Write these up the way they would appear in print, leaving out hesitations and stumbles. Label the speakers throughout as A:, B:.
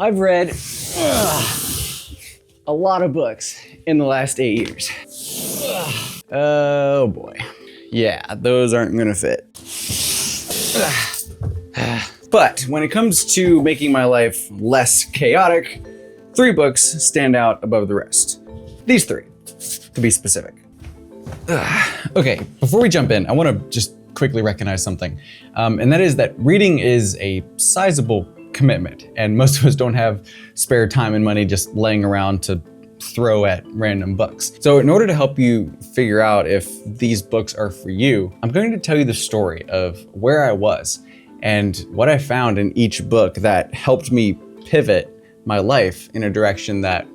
A: I've read a lot of books in the last 8 years. Oh boy. Yeah, those aren't gonna fit. But when it comes to making my life less chaotic, 3 books stand out above the rest. These 3, to be specific. Okay, before we jump in, I wanna just quickly recognize something. And that is that reading is a sizable commitment, and most of us don't have spare time and money just laying around to throw at random books. So in order to help you figure out if these books are for you, I'm going to tell you the story of where I was and what I found in each book that helped me pivot my life in a direction that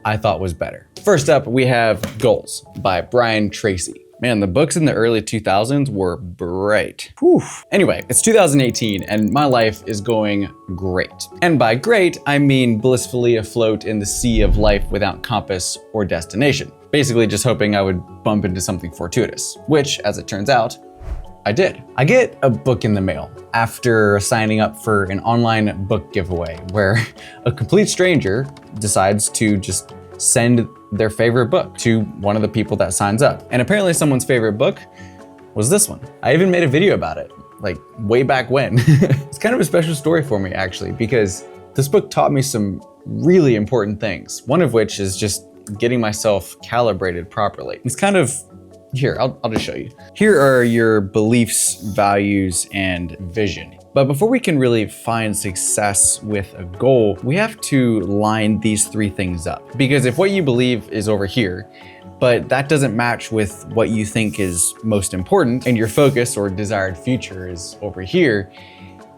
A: I thought was better. First up, we have Goals by Brian Tracy. Man, the books in the early 2000s were great. Whew. Anyway, it's 2018 and my life is going great. And by great, I mean blissfully afloat in the sea of life without compass or destination. Basically just hoping I would bump into something fortuitous, which, as it turns out, I did. I get a book in the mail after signing up for an online book giveaway where a complete stranger decides to just send their favorite book to one of the people that signs up. And apparently someone's favorite book was this one. I even made a video about it, like way back when. It's kind of a special story for me actually, because this book taught me some really important things. One of which is just getting myself calibrated properly. It's kind of, here, I'll just show you. Here are your beliefs, values, and vision. But before we can really find success with a goal, we have to line these 3 things up. Because if what you believe is over here, but that doesn't match with what you think is most important, and your focus or desired future is over here,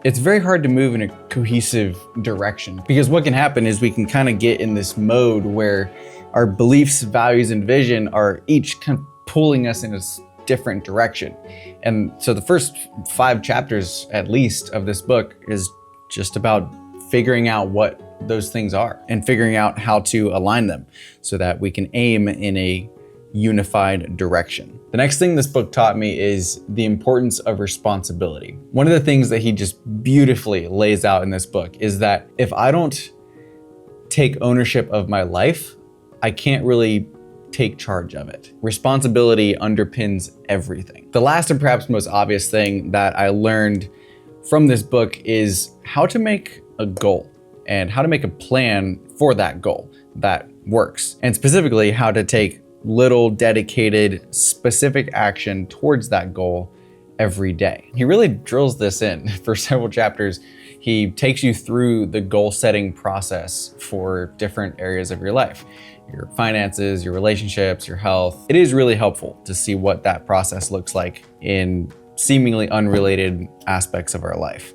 A: it's very hard to move in a cohesive direction. Because what can happen is we can kind of get in this mode where our beliefs, values, and vision are each kind of pulling us in a different direction. And so the first 5 chapters, at least, of this book is just about figuring out what those things are and figuring out how to align them so that we can aim in a unified direction. The next thing this book taught me is the importance of responsibility. One of the things that he just beautifully lays out in this book is that if I don't take ownership of my life, I can't really take charge of it. Responsibility underpins everything. The last and perhaps most obvious thing that I learned from this book is how to make a goal and how to make a plan for that goal that works. And specifically how to take little dedicated specific action towards that goal every day. He really drills this in for several chapters. He takes you through the goal setting process for different areas of your life. Your finances, your relationships, your health. It is really helpful to see what that process looks like in seemingly unrelated aspects of our life.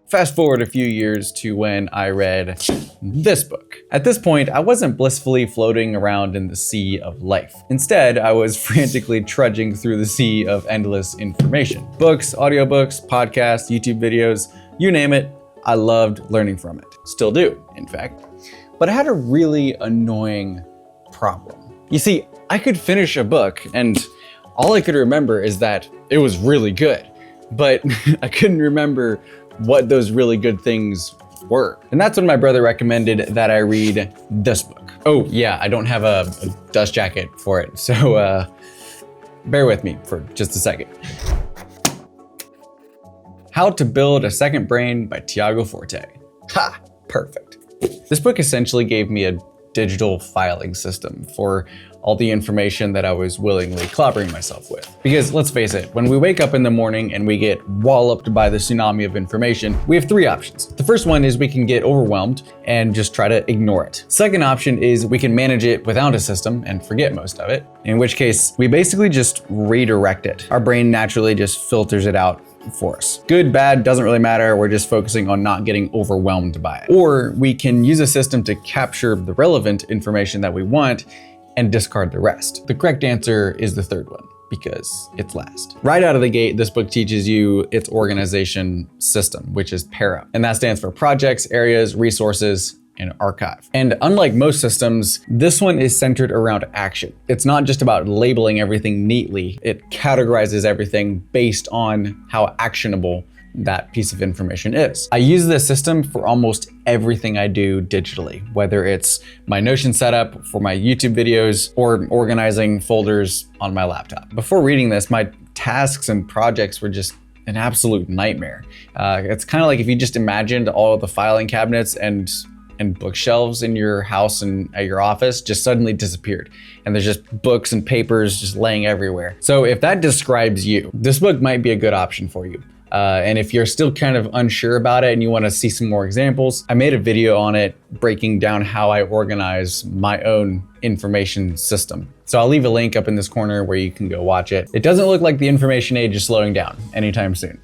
A: Fast forward a few years to when I read this book. At this point, I wasn't blissfully floating around in the sea of life. Instead, I was frantically trudging through the sea of endless information. Books, audiobooks, podcasts, YouTube videos, you name it, I loved learning from it. Still do, in fact. But I had a really annoying problem. You see, I could finish a book and all I could remember is that it was really good, but I couldn't remember what those really good things were. And that's when my brother recommended that I read this book. Oh yeah, I don't have a dust jacket for it, so bear with me for just a second. How to Build a Second Brain by Tiago Forte. Ha, perfect. This book essentially gave me a digital filing system for all the information that I was willingly clobbering myself with. Because let's face it, when we wake up in the morning and we get walloped by the tsunami of information, we have 3 options. The first one is we can get overwhelmed and just try to ignore it. Second option is we can manage it without a system and forget most of it, in which case we basically just redirect it. Our brain naturally just filters it out for us. Good, bad, doesn't really matter. We're just focusing on not getting overwhelmed by it. Or we can use a system to capture the relevant information that we want and discard the rest. The correct answer is the third one, because it's last. Right out of the gate, this book teaches you its organization system, which is PARA. And that stands for projects, areas, resources, and archive. And unlike most systems, this one is centered around action. It's not just about labeling everything neatly. It categorizes everything based on how actionable that piece of information is. I use this system for almost everything I do digitally, whether it's my Notion setup for my YouTube videos or organizing folders on my laptop. Before reading this, my tasks and projects were just an absolute nightmare. It's kind of like if you just imagined all of the filing cabinets and bookshelves in your house and at your office just suddenly disappeared. And there's just books and papers just laying everywhere. So if that describes you, this book might be a good option for you. And if you're still kind of unsure about it and you want to see some more examples, I made a video on it breaking down how I organize my own information system. So I'll leave a link up in this corner where you can go watch it. It doesn't look like the information age is slowing down anytime soon.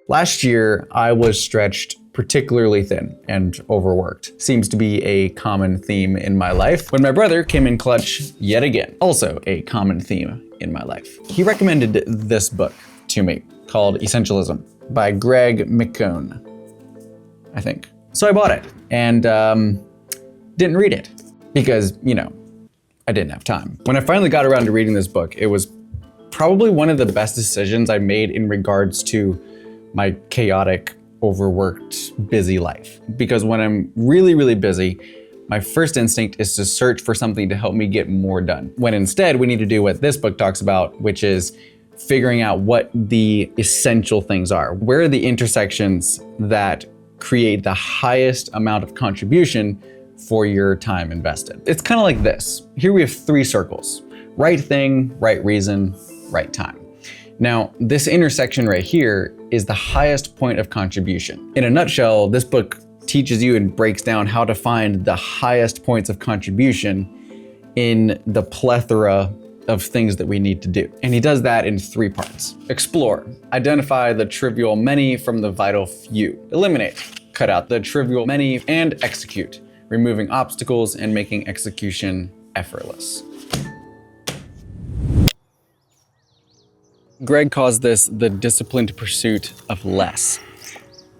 A: Last year, I was stretched particularly thin and overworked. Seems to be a common theme in my life. When my brother came in clutch yet again, also a common theme in my life. He recommended this book to me called Essentialism by Greg McKeown, I think. So I bought it and didn't read it because, you know, I didn't have time. When I finally got around to reading this book, it was probably one of the best decisions I made in regards to my chaotic, overworked, busy life. Because when I'm really, really busy, my first instinct is to search for something to help me get more done. When instead we need to do what this book talks about, which is figuring out what the essential things are. Where are the intersections that create the highest amount of contribution for your time invested? It's kind of like this. Here we have 3 circles: right thing, right reason, right time. Now, this intersection right here is the highest point of contribution. In a nutshell, this book teaches you and breaks down how to find the highest points of contribution in the plethora of things that we need to do. And he does that in 3 parts. Explore, identify the trivial many from the vital few. Eliminate, cut out the trivial many, and execute, removing obstacles and making execution effortless. Greg calls this the disciplined pursuit of less.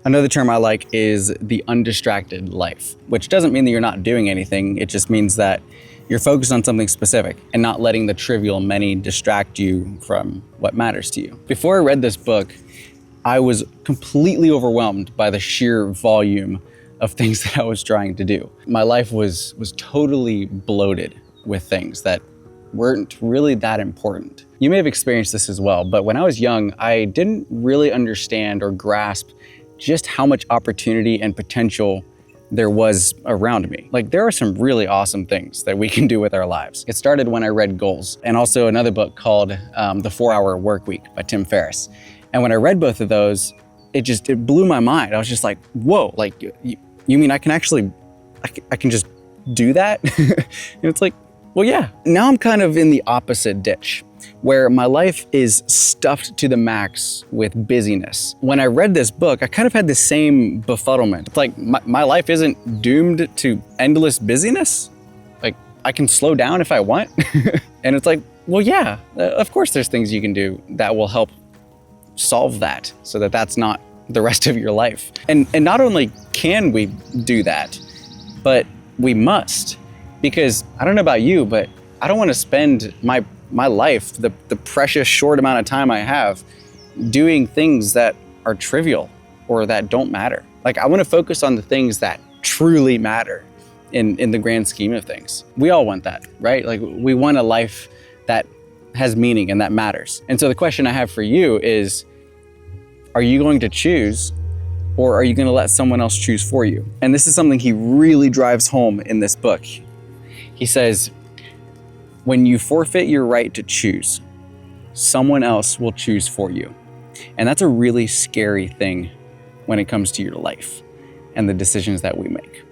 A: Another term I like is the undistracted life, which doesn't mean that you're not doing anything. It just means that you're focused on something specific and not letting the trivial many distract you from what matters to you. Before I read this book, I was completely overwhelmed by the sheer volume of things that I was trying to do. My life was totally bloated with things that weren't really that important. You may have experienced this as well, but when I was young, I didn't really understand or grasp just how much opportunity and potential there was around me. Like, there are some really awesome things that we can do with our lives. It started when I read Goals, and also another book called The 4-Hour Workweek by Tim Ferriss. And when I read both of those, it blew my mind. I was just like, whoa, like, you mean I can actually, I can just do that? And it's like, well, yeah. Now I'm kind of in the opposite ditch, where my life is stuffed to the max with busyness. When I read this book, I kind of had the same befuddlement. It's like, my life isn't doomed to endless busyness. Like, I can slow down if I want. And it's like, well, yeah, of course there's things you can do that will help solve that so that that's not the rest of your life. And not only can we do that, but we must. Because I don't know about you, but I don't want to spend my life, the precious short amount of time I have, doing things that are trivial or that don't matter. Like, I want to focus on the things that truly matter in the grand scheme of things. We all want that, right? Like, we want a life that has meaning and that matters. And so the question I have for you is, are you going to choose, or are you going to let someone else choose for you? And this is something he really drives home in this book. He says, when you forfeit your right to choose, someone else will choose for you. And that's a really scary thing when it comes to your life and the decisions that we make.